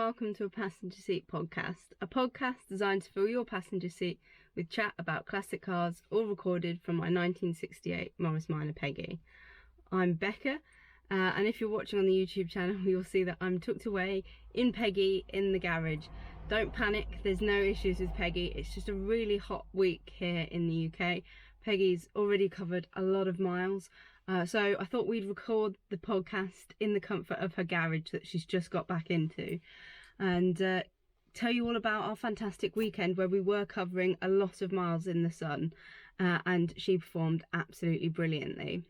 welcome to a Passenger Seat podcast, a podcast designed to fill your passenger seat with chat about classic cars, all recorded from my 1968 Morris Minor Peggy. I'm Becca, and if you're watching on the YouTube channel, you'll see that I'm tucked away in Peggy in the garage. Don't panic, there's no issues with Peggy, it's just a really hot week here in the UK. Peggy's already covered a lot of miles, so I thought we'd record the podcast in the comfort of her garage that she's just got back into, and tell you all about our fantastic weekend where we were covering a lot of miles in the sun, and she performed absolutely brilliantly.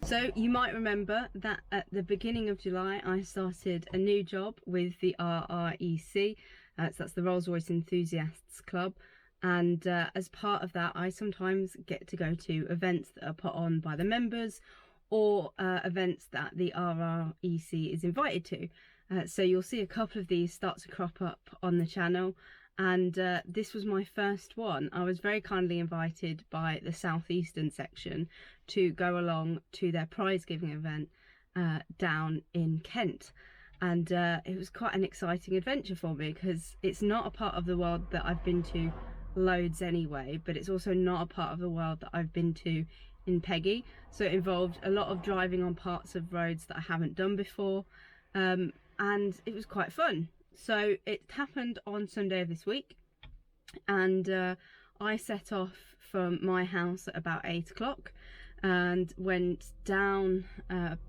So you might remember that at the beginning of July I started a new job with the RREC, so that's the Rolls-Royce Enthusiasts Club, and as part of that I sometimes get to go to events that are put on by the members or events that the RREC is invited to. So you'll see a couple of these start to crop up on the channel, and this was my first one. I was very kindly invited by the southeastern section to go along to their prize giving event down in Kent, and it was quite an exciting adventure for me because it's not a part of the world that I've been to loads anyway, but it's also not a part of the world that I've been to in Peggy, so it involved a lot of driving on parts of roads that I haven't done before, and it was quite fun. So it happened on Sunday of this week, and I set off from my house at about 8 o'clock and went down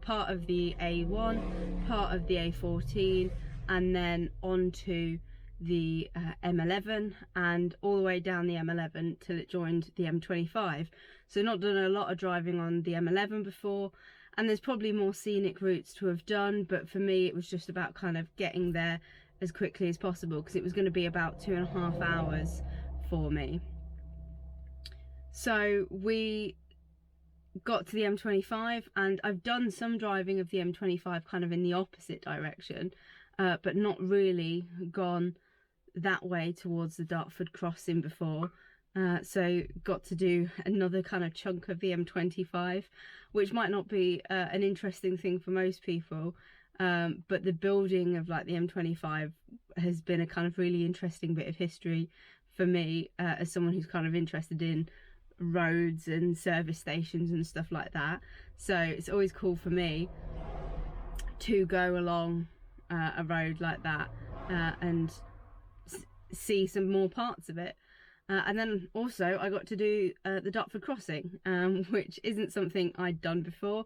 part of the A1, part of the A14, and then onto the M11 and all the way down the M11 till it joined the M25. So not done a lot of driving on the M11 before, and there's probably more scenic routes to have done, but for me it was just about kind of getting there as quickly as possible because it was going to be about 2.5 hours for me. So we got to the M25, and I've done some driving of the M25 kind of in the opposite direction, but not really gone that way towards the Dartford Crossing before. So got to do another kind of chunk of the M25, which might not be an interesting thing for most people, but the building of like the M25 has been a kind of really interesting bit of history for me, as someone who's kind of interested in roads and service stations and stuff like that. So it's always cool for me to go along a road like that and see some more parts of it. And then also I got to do the Dartford Crossing, which isn't something I'd done before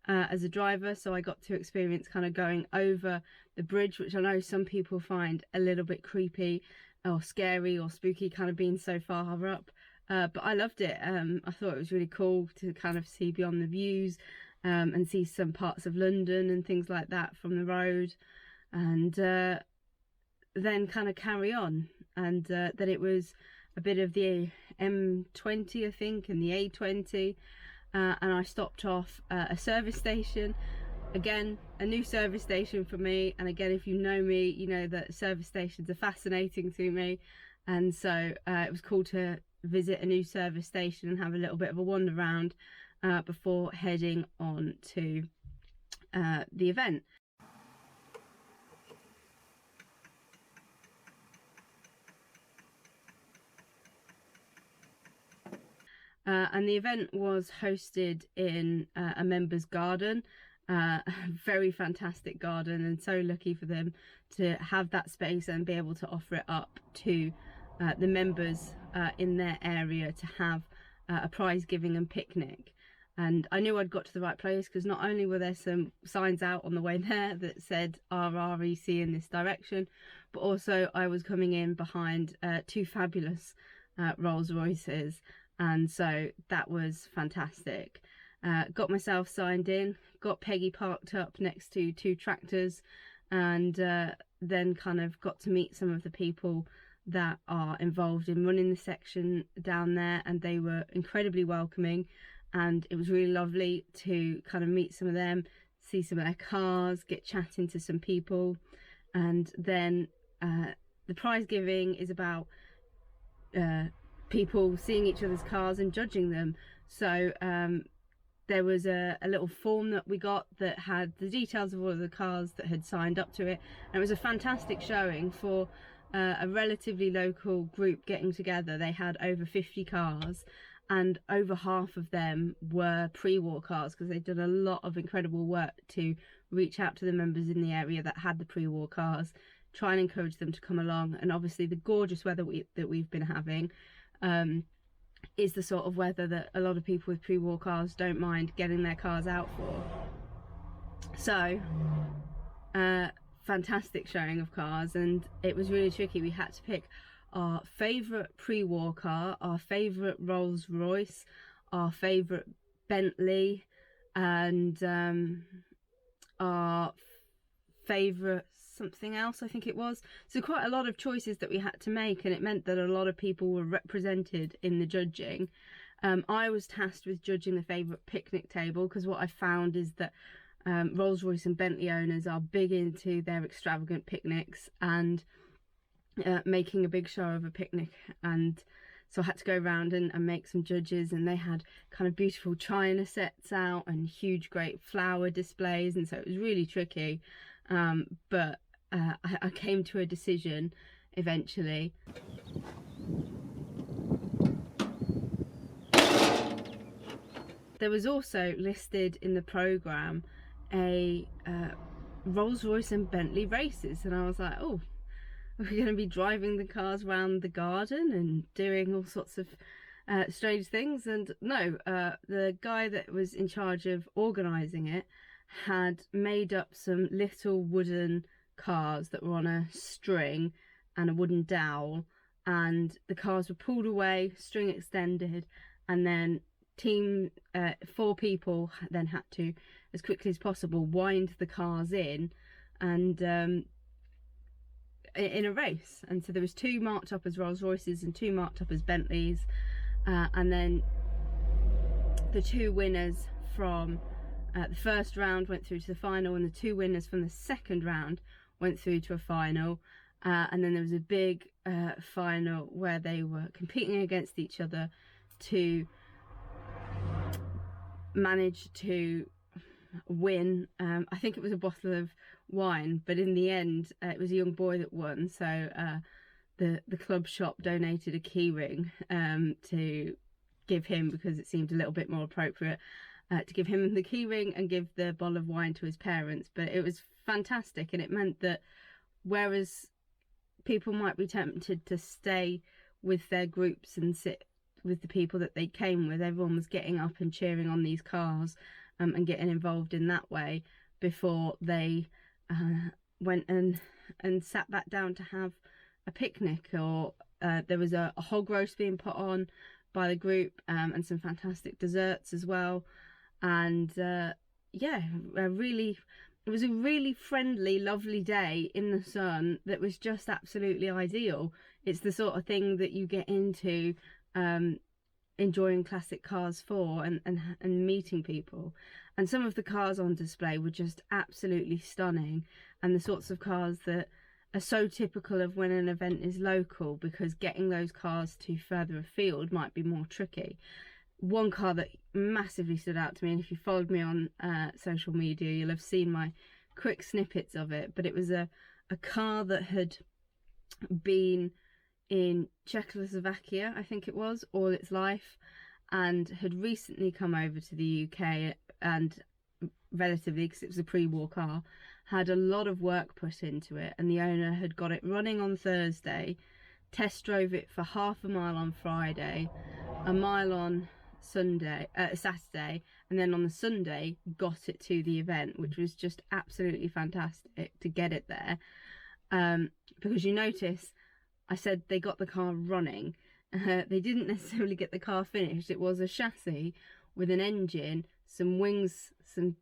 as a driver, so I got to experience kind of going over the bridge, which I know some people find a little bit creepy or scary or spooky, kind of being so far up, but I loved it. I thought it was really cool to kind of see beyond the views and see some parts of London and things like that from the road, and then kind of carry on. And then it was a bit of the M20 I think and the A20, and I stopped off a service station. Again, a new service station for me, and again, if you know me, you know that service stations are fascinating to me, and so it was cool to visit a new service station and have a little bit of a wander around before heading on to the event. And the event was hosted in a members garden, a very fantastic garden, and so lucky for them to have that space and be able to offer it up to the members in their area to have a prize giving and picnic. And I knew I'd got to the right place because not only were there some signs out on the way there that said RREC in this direction, but also I was coming in behind two fabulous Rolls-Royces, and so that was fantastic. Got myself signed in, got Peggy parked up next to two tractors, and then kind of got to meet some of the people that are involved in running the section down there, and they were incredibly welcoming, and it was really lovely to kind of meet some of them, see some of their cars, get chatting to some people. And then the prize giving is about people seeing each other's cars and judging them. So there was a little form that we got that had the details of all of the cars that had signed up to it, and it was a fantastic showing for a relatively local group getting together. They had over 50 cars, and over half of them were pre-war cars, because they'd done a lot of incredible work to reach out to the members in the area that had the pre-war cars, try and encourage them to come along. And obviously the gorgeous weather that we've been having is the sort of weather that a lot of people with pre-war cars don't mind getting their cars out for. So fantastic showing of cars, and it was really tricky. We had to pick our favourite pre-war car, our favourite Rolls Royce, our favourite Bentley, and our favourite something else, I think it was. So quite a lot of choices that we had to make, and it meant that a lot of people were represented in the judging. I was tasked with judging the favourite picnic table, because what I found is that Rolls Royce and Bentley owners are big into their extravagant picnics and making a big show of a picnic. And so I had to go around and make some judges, and they had kind of beautiful china sets out and huge great flower displays, and so it was really tricky. But I came to a decision eventually. There was also listed in the programme a Rolls Royce and Bentley races, and I was like, oh, we're going to be driving the cars around the garden and doing all sorts of strange things. And no, the guy that was in charge of organising it had made up some little wooden cars that were on a string and a wooden dowel, and the cars were pulled away, string extended, and then four people then had to, as quickly as possible, wind the cars in and in a race. And so there was 2 marked up as Rolls Royces and 2 marked up as Bentleys, and then the 2 winners from the first round went through to the final, and the 2 winners from the second round went through to a final. And then there was a big final where they were competing against each other to manage to win. I think it was a bottle of wine, but in the end it was a young boy that won. So the club shop donated a keyring to give him, because it seemed a little bit more appropriate to give him the keyring and give the bottle of wine to his parents. But it was fantastic, and it meant that whereas people might be tempted to stay with their groups and sit with the people that they came with, everyone was getting up and cheering on these cars and getting involved in that way before they went and sat back down to have a picnic. Or there was a hog roast being put on by the group, and some fantastic desserts as well. And yeah, it was a really friendly, lovely day in the sun that was just absolutely ideal. It's the sort of thing that you get into enjoying classic cars for, and meeting people. And some of the cars on display were just absolutely stunning, and the sorts of cars that are so typical of when an event is local, because getting those cars to further afield might be more tricky. One car that massively stood out to me, and if you followed me on social media, you'll have seen my quick snippets of it, but it was a car that had been in Czechoslovakia, I think it was, all its life, and had recently come over to the UK, and relatively, because it was a pre-war car, had a lot of work put into it, and the owner had got it running on Thursday, test drove it for half a mile on Friday, a mile on Saturday, and then on the Sunday got it to the event, which was just absolutely fantastic to get it there. Because you notice I said they got the car running. They didn't necessarily get the car finished. It was a chassis with an engine, some wings, some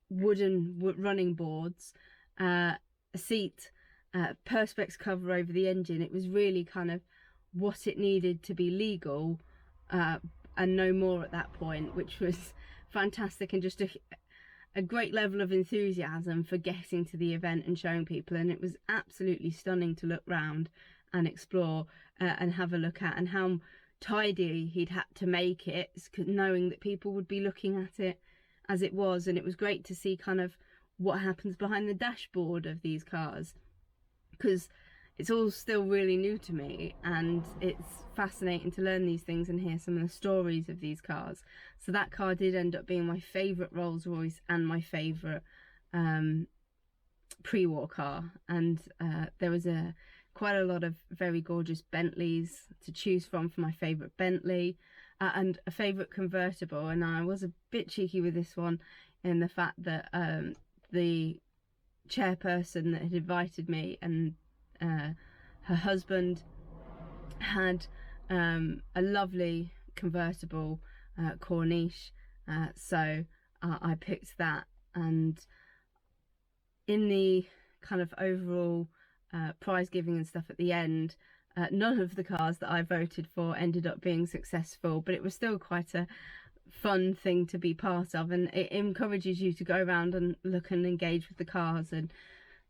wooden running boards, a seat, perspex cover over the engine. It was really kind of what it needed to be legal, and no more at that point, which was fantastic, and just a great level of enthusiasm for getting to the event and showing people. And it was absolutely stunning to look round and explore and have a look at, and how tidy he'd had to make it, knowing that people would be looking at it as it was, and it was great to see kind of what happens behind the dashboard of these cars, because it's all still really new to me, and it's fascinating to learn these things and hear some of the stories of these cars. So that car did end up being my favourite Rolls-Royce and my favourite pre-war car, and there was quite a lot of very gorgeous Bentleys to choose from for my favourite Bentley, and a favourite convertible. And I was a bit cheeky with this one in the fact that the chairperson that had invited me and her husband had a lovely convertible Corniche, so I picked that. And in the kind of overall prize giving and stuff at the end, none of the cars that I voted for ended up being successful, but it was still quite a fun thing to be part of, and it encourages you to go around and look and engage with the cars. And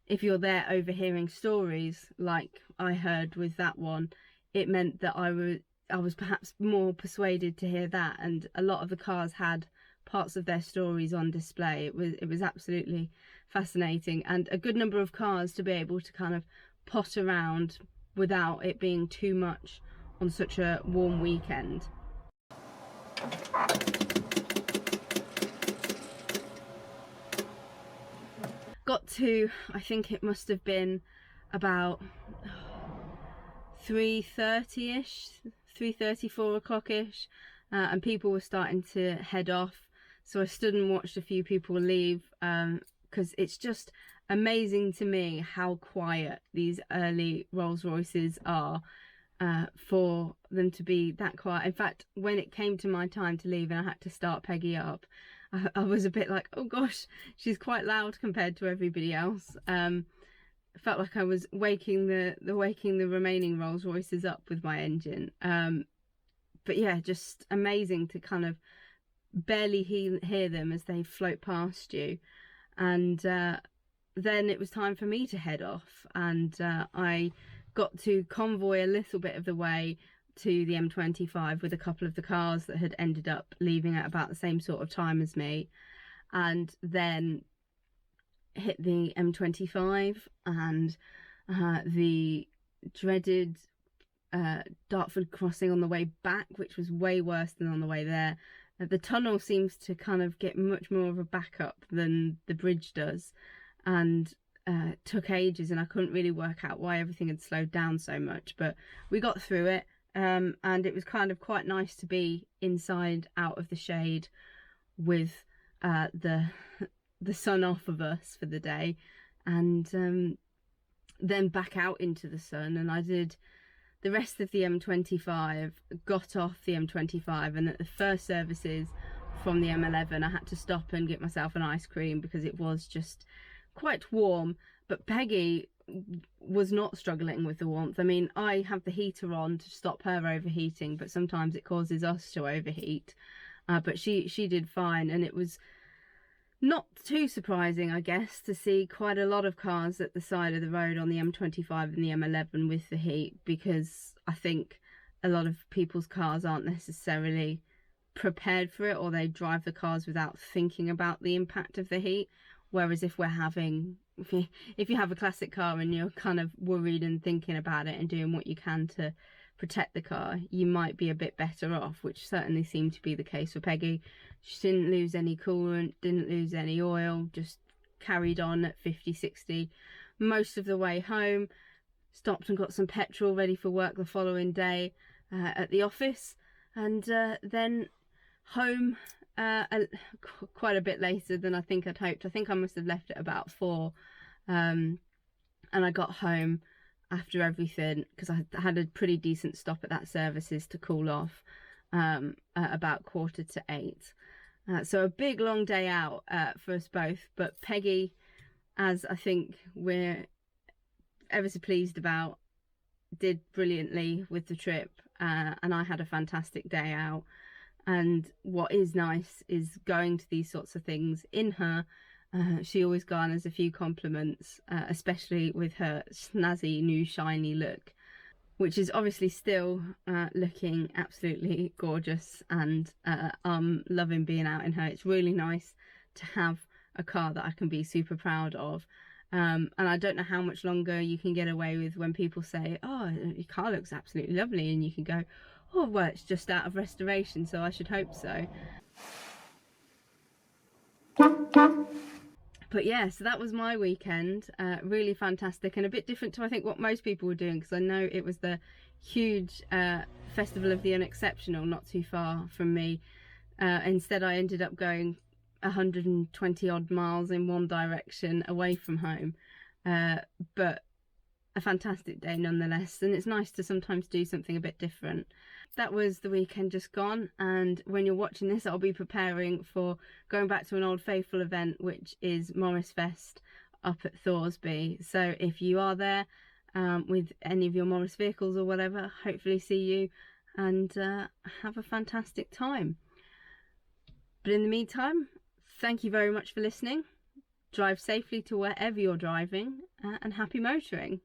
if you're there overhearing stories like I heard with that one, it meant that I was perhaps more persuaded to hear that, and a lot of the cars had parts of their stories on display. It was absolutely fascinating, and a good number of cars to be able to kind of pot around without it being too much on such a warm weekend. Got to, I think it must have been about 3:30ish, 3:30, 4 o'clock-ish, and people were starting to head off. So I stood and watched a few people leave, because it's just amazing to me how quiet these early Rolls-Royces are, for them to be that quiet. In fact, when it came to my time to leave and I had to start Peggy up, I was a bit like, oh gosh, she's quite loud compared to everybody else. Felt like I was waking the remaining Rolls-Royces up with my engine. But yeah, just amazing to kind of barely hear them as they float past you. And then it was time for me to head off, and I got to convoy a little bit of the way to the M25 with a couple of the cars that had ended up leaving at about the same sort of time as me, and then hit the M25 and the dreaded Dartford Crossing on the way back, which was way worse than on the way there. The tunnel seems to kind of get much more of a backup than the bridge does, and took ages, and I couldn't really work out why everything had slowed down so much, but we got through it. And it was kind of quite nice to be inside, out of the shade, with the sun off of us for the day, and then back out into the sun. And I did the rest of the M25, got off the M25, and at the first services from the M11 I had to stop and get myself an ice cream because it was just quite warm. But Peggy was not struggling with the warmth. I mean, I have the heater on to stop her overheating, but sometimes it causes us to overheat. But she did fine, and it was not too surprising, I guess, to see quite a lot of cars at the side of the road on the M25 and the M11 with the heat, because I think a lot of people's cars aren't necessarily prepared for it, or they drive the cars without thinking about the impact of the heat. Whereas if you have a classic car and you're kind of worried and thinking about it and doing what you can to protect the car, you might be a bit better off, which certainly seemed to be the case for Peggy. She didn't lose any coolant, didn't lose any oil, just carried on at 50, 60 most of the way home. Stopped and got some petrol ready for work the following day at the office, and then home quite a bit later than I think I'd hoped. I think I must have left at about 4, and I got home after everything because I had a pretty decent stop at that services to cool off at about 7:45. So a big long day out for us both, but Peggy, as I think we're ever so pleased about, did brilliantly with the trip, and I had a fantastic day out. And what is nice is going to these sorts of things in her. She always garners a few compliments, especially with her snazzy new shiny look. which is obviously still looking absolutely gorgeous, and I'm loving being out in her. It's really nice to have a car that I can be super proud of. And I don't know how much longer you can get away with when people say, oh, your car looks absolutely lovely, and you can go, oh, well, it's just out of restoration, so I should hope so. But yeah, so that was my weekend. Really fantastic, and a bit different to I think what most people were doing, because I know it was the huge Festival of the Unexceptional not too far from me. Instead I ended up going 120 odd miles in one direction away from home, but a fantastic day nonetheless, and it's nice to sometimes do something a bit different. That was the weekend just gone, and when you're watching this I'll be preparing for going back to an old faithful event, which is Morris Fest up at Thoresby. So if you are there with any of your Morris vehicles or whatever, hopefully see you and have a fantastic time. But in the meantime, thank you very much for listening. Drive safely to wherever you're driving, and happy motoring.